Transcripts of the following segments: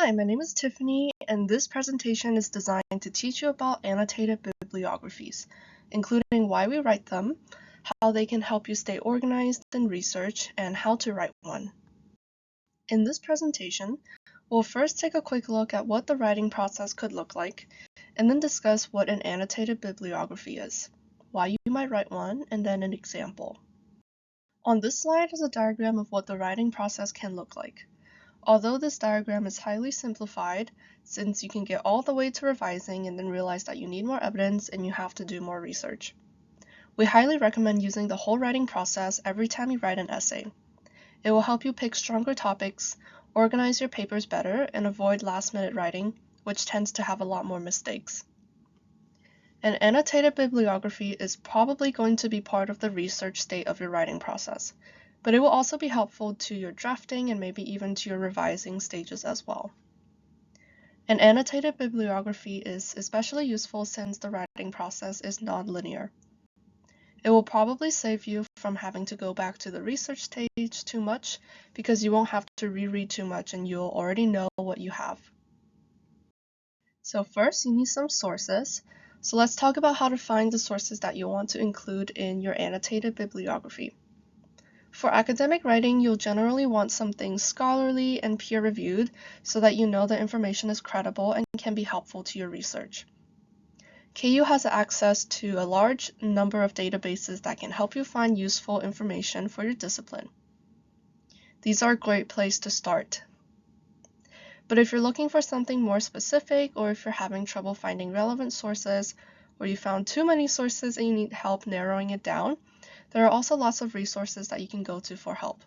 Hi, my name is Tiffany, and this presentation is designed to teach you about annotated bibliographies, including why we write them, how they can help you stay organized in research, and how to write one. In this presentation, we'll first take a quick look at what the writing process could look like, and then discuss what an annotated bibliography is, why you might write one, and then an example. On this slide is a diagram of what the writing process can look like. Although this diagram is highly simplified, since you can get all the way to revising and then realize that you need more evidence and you have to do more research. We highly recommend using the whole writing process every time you write an essay. It will help you pick stronger topics, organize your papers better, and avoid last-minute writing, which tends to have a lot more mistakes. An annotated bibliography is probably going to be part of the research state of your writing process, but it will also be helpful to your drafting and maybe even to your revising stages as well. An annotated bibliography is especially useful since the writing process is non-linear. It will probably save you from having to go back to the research stage too much because you won't have to reread too much and you'll already know what you have. So first, you need some sources. So let's talk about how to find the sources that you want to include in your annotated bibliography. For academic writing, you'll generally want something scholarly and peer-reviewed so that you know the information is credible and can be helpful to your research. KU has access to a large number of databases that can help you find useful information for your discipline. These are a great place to start. But if you're looking for something more specific, or if you're having trouble finding relevant sources, or you found too many sources and you need help narrowing it down, there are also lots of resources that you can go to for help.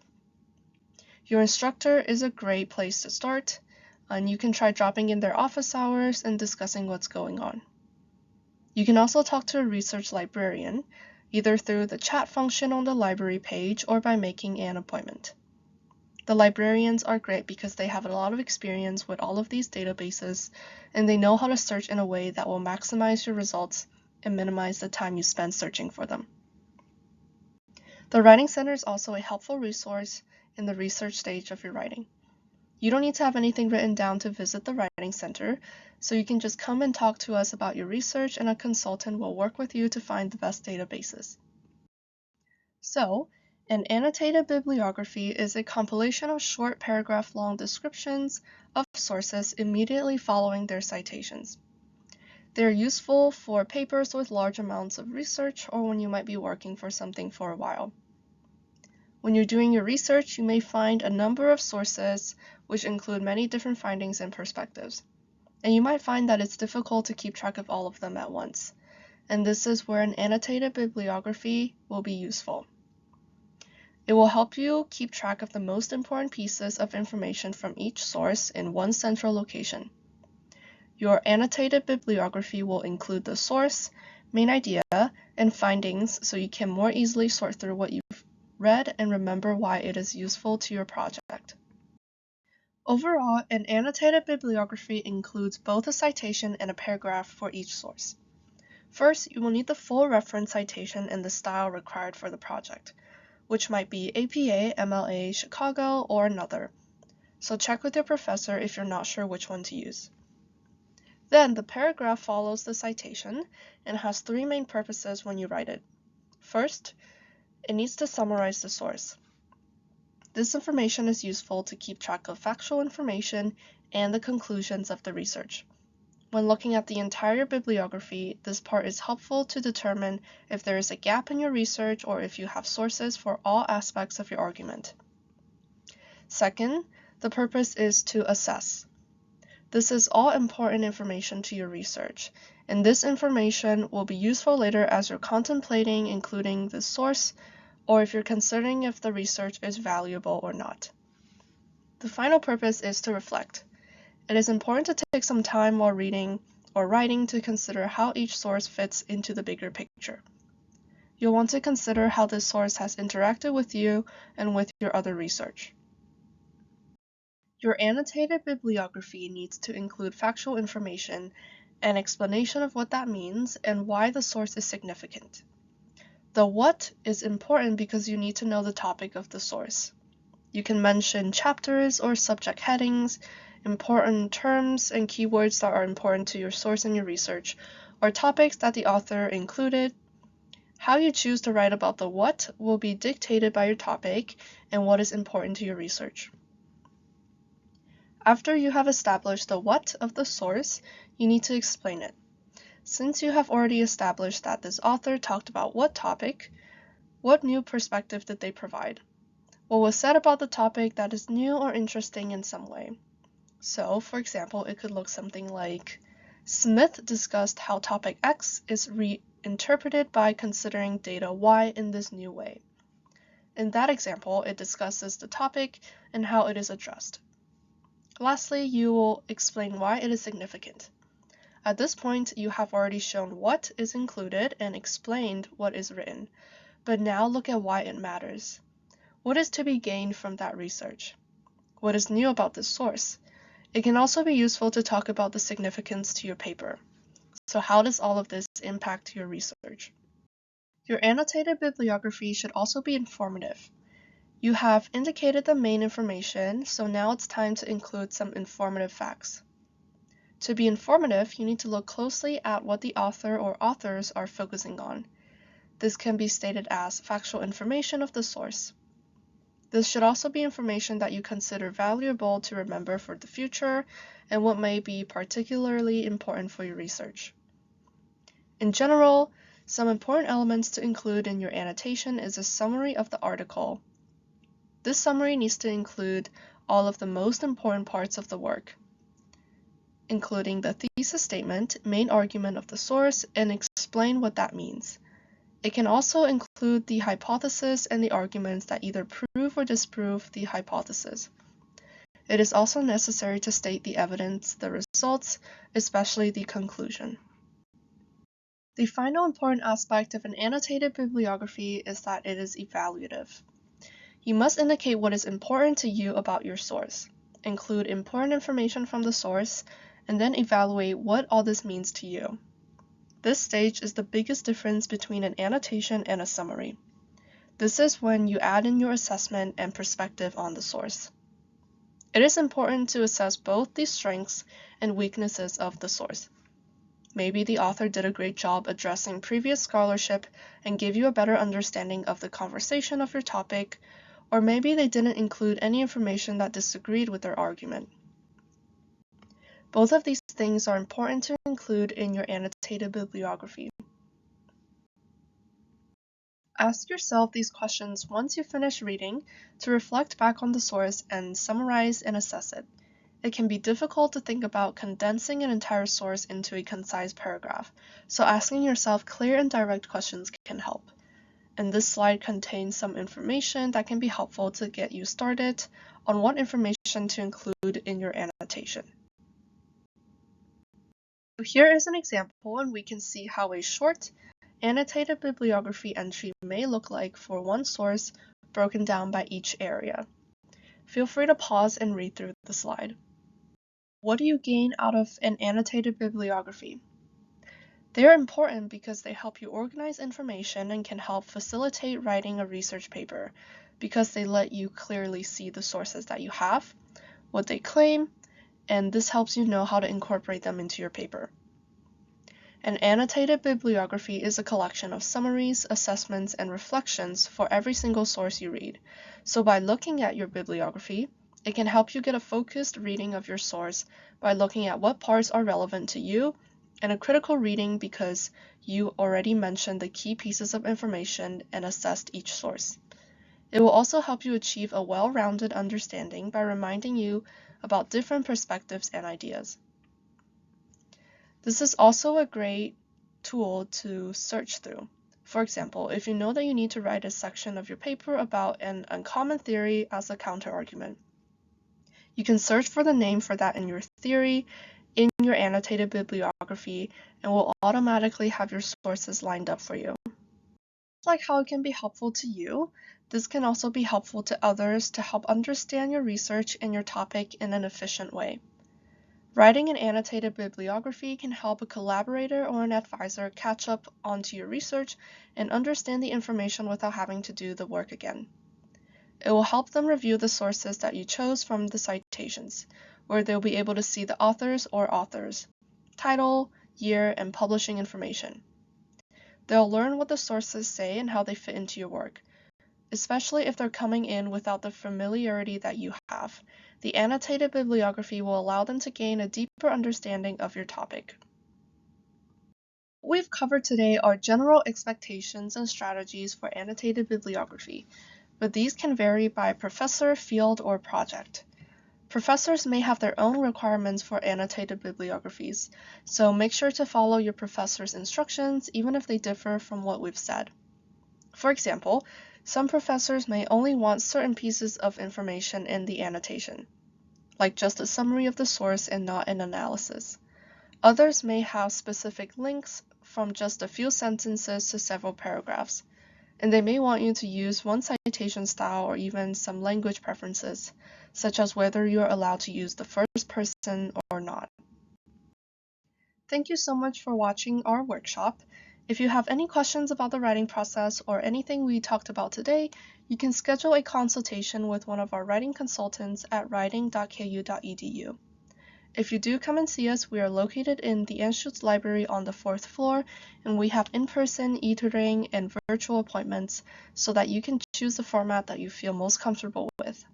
Your instructor is a great place to start, and you can try dropping in their office hours and discussing what's going on. You can also talk to a research librarian, either through the chat function on the library page or by making an appointment. The librarians are great because they have a lot of experience with all of these databases, and they know how to search in a way that will maximize your results and minimize the time you spend searching for them. The Writing Center is also a helpful resource in the research stage of your writing. You don't need to have anything written down to visit the Writing Center, so you can just come and talk to us about your research, and a consultant will work with you to find the best databases. So, an annotated bibliography is a compilation of short paragraph-long descriptions of sources immediately following their citations. They're useful for papers with large amounts of research or when you might be working for something for a while. When you're doing your research, you may find a number of sources which include many different findings and perspectives. And you might find that it's difficult to keep track of all of them at once. And this is where an annotated bibliography will be useful. It will help you keep track of the most important pieces of information from each source in one central location. Your annotated bibliography will include the source, main idea, and findings so you can more easily sort through what you've read and remember why it is useful to your project. Overall, an annotated bibliography includes both a citation and a paragraph for each source. First, you will need the full reference citation and the style required for the project, which might be APA, MLA, Chicago, or another. So check with your professor if you're not sure which one to use. Then the paragraph follows the citation and has three main purposes when you write it. First, it needs to summarize the source. This information is useful to keep track of factual information and the conclusions of the research. When looking at the entire bibliography, this part is helpful to determine if there is a gap in your research or if you have sources for all aspects of your argument. Second, the purpose is to assess. This is all important information to your research, and this information will be useful later as you're contemplating including the source or if you're considering if the research is valuable or not. The final purpose is to reflect. It is important to take some time while reading or writing to consider how each source fits into the bigger picture. You'll want to consider how this source has interacted with you and with your other research. Your annotated bibliography needs to include factual information, an explanation of what that means, and why the source is significant. The what is important because you need to know the topic of the source. You can mention chapters or subject headings, important terms and keywords that are important to your source and your research, or topics that the author included. How you choose to write about the what will be dictated by your topic and what is important to your research. After you have established the what of the source, you need to explain it. Since you have already established that this author talked about what topic, what new perspective did they provide? What was said about the topic that is new or interesting in some way? So, for example, it could look something like, Smith discussed how topic X is reinterpreted by considering data Y in this new way. In that example, it discusses the topic and how it is addressed. Lastly, you will explain why it is significant. At this point, you have already shown what is included and explained what is written, but now look at why it matters. What is to be gained from that research? What is new about this source? It can also be useful to talk about the significance to your paper. So how does all of this impact your research? Your annotated bibliography should also be informative. You have indicated the main information, so now it's time to include some informative facts. To be informative, you need to look closely at what the author or authors are focusing on. This can be stated as factual information of the source. This should also be information that you consider valuable to remember for the future and what may be particularly important for your research. In general, some important elements to include in your annotation is a summary of the article. This summary needs to include all of the most important parts of the work, including the thesis statement, main argument of the source, and explain what that means. It can also include the hypothesis and the arguments that either prove or disprove the hypothesis. It is also necessary to state the evidence, the results, especially the conclusion. The final important aspect of an annotated bibliography is that it is evaluative. You must indicate what is important to you about your source, include important information from the source, and then evaluate what all this means to you. This stage is the biggest difference between an annotation and a summary. This is when you add in your assessment and perspective on the source. It is important to assess both the strengths and weaknesses of the source. Maybe the author did a great job addressing previous scholarship and gave you a better understanding of the conversation of your topic, or maybe they didn't include any information that disagreed with their argument. Both of these things are important to include in your annotated bibliography. Ask yourself these questions once you finish reading to reflect back on the source and summarize and assess it. It can be difficult to think about condensing an entire source into a concise paragraph, so asking yourself clear and direct questions can help. And this slide contains some information that can be helpful to get you started on what information to include in your annotation. So here is an example, and we can see how a short annotated bibliography entry may look like for one source broken down by each area. Feel free to pause and read through the slide. What do you gain out of an annotated bibliography? They are important because they help you organize information and can help facilitate writing a research paper because they let you clearly see the sources that you have, what they claim, and this helps you know how to incorporate them into your paper. An annotated bibliography is a collection of summaries, assessments, and reflections for every single source you read. So by looking at your bibliography, it can help you get a focused reading of your source by looking at what parts are relevant to you, and a critical reading because you already mentioned the key pieces of information and assessed each source. It will also help you achieve a well-rounded understanding by reminding you about different perspectives and ideas. This is also a great tool to search through. For example, if you know that you need to write a section of your paper about an uncommon theory as a counterargument, you can search for the name for that in your theory, in your annotated bibliography, and will automatically have your sources lined up for you. Like how it can be helpful to you, this can also be helpful to others to help understand your research and your topic in an efficient way. Writing an annotated bibliography can help a collaborator or an advisor catch up onto your research and understand the information without having to do the work again. It will help them review the sources that you chose from the citations, where they'll be able to see the authors or authors, title, year, and publishing information. They'll learn what the sources say and how they fit into your work, especially if they're coming in without the familiarity that you have. The annotated bibliography will allow them to gain a deeper understanding of your topic. What we've covered today are general expectations and strategies for annotated bibliography, but these can vary by professor, field, or project. Professors may have their own requirements for annotated bibliographies, so make sure to follow your professor's instructions even if they differ from what we've said. For example, some professors may only want certain pieces of information in the annotation, like just a summary of the source and not an analysis. Others may have specific links from just a few sentences to several paragraphs, and they may want you to use one citation style or even some language preferences, such as whether you're allowed to use the first person or not. Thank you so much for watching our workshop. If you have any questions about the writing process or anything we talked about today, you can schedule a consultation with one of our writing consultants at writing.ku.edu. If you do come and see us, we are located in the Anschutz Library on the 4th floor, and we have in-person, e-tutoring, and virtual appointments so that you can choose the format that you feel most comfortable with.